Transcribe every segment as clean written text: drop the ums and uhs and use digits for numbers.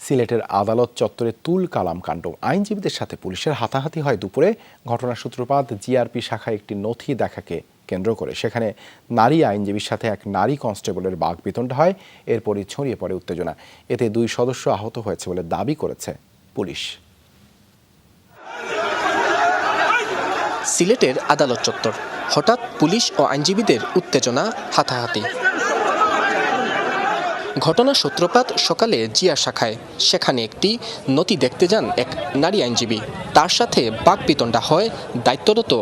সিলেটের আদালত চত্বরে তুল কালাম কাণ্ড। আইনজীবীদের সাথে পুলিশের হাতাহাতি হয় দুপুরে। ঘটনার সূত্রপাত জিআরপি শাখায় একটি নথি দেখাকে কেন্দ্র করে। সেখানে নারী আইনজীবীর সাথে এক নারী কনস্টেবলের বাকবিতণ্ডা হয়। এরপরই ছড়িয়ে পড়ে উত্তেজনা। এতে 2 সদস্য আহত হয়েছে বলে দাবি করেছে পুলিশ। সিলেটের আদালত চত্বর, হঠাৎ পুলিশ ও আইনজীবীদের উত্তেজনা, হাতাহাতি। ঘটনার সূত্রপাত সকালে জিয়া শাখায়। সেখানে একটি নথি দেখতে যান এক নারী আইনজীবী। তার সাথে বাকবিতণ্ডা হয় দায়িত্বরত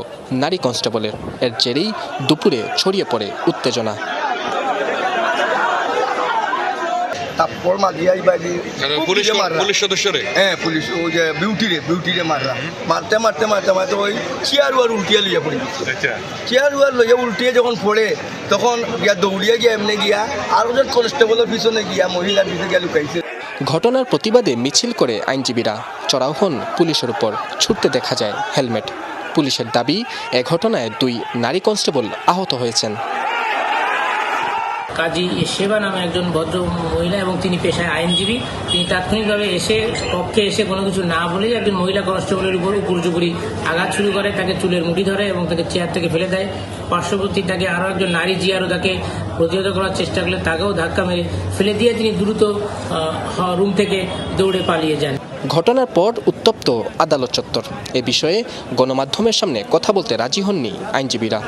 নারী কনস্টেবলের। এর জেরেই দুপুরে ছড়িয়ে পড়ে উত্তেজনা। তারপর পুলিশ সদস্যরে পুলিশ ওই যে বিউটিরে মারতে ওই চেয়ার উল্টিয়ে লইয়া পড়ে। চেয়ার লইয়া উল্টিয়ে যখন পড়ে তখন গিয়া দৌড়িয়ে গিয়া এমনি গিয়া আরো জন কনস্টেবলের পিছনে গিয়া মহিলার পিছনে গিয়া লুকাইছে। ঘটনার প্রতিবাদে মিছিল করে আইনজীবীরা চড়াও হন পুলিশের উপর। ছুটতে দেখা যায় হেলমেট। পুলিশের দাবি, এ ঘটনায় 2 নারী কনস্টেবল আহত হয়েছেন। কাজী সেবা নামে একজন ভদ্র মহিলা এবং তিনি পেশায় আইনজীবী। তিনি তাৎক্ষণিকভাবে কক্ষে এসে কোনো কিছু না বলে একজন মহিলা কনস্টেবলের উপর উপর্যুপরি আঘাত শুরু করে, তাকে চুলের মুঠি ধরে এবং তাকে চেয়ার থেকে ফেলে দেয়। পার্শ্ববর্তী তাকে আরও একজন নারী জিয়ারও তাকে প্রতিহত করার চেষ্টা করলে তাকেও ধাক্কা মেরে ফেলে দিয়ে তিনি দ্রুত রুম থেকে দৌড়ে পালিয়ে যান। ঘটনার পর উত্তপ্ত আদালত চত্বর। এ বিষয়ে গণমাধ্যমের সামনে কথা বলতে রাজি হননি আইনজীবীরা।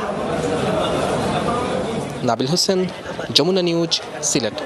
নাবিল হোসেন, যমুনা নিউজ, সিলেট।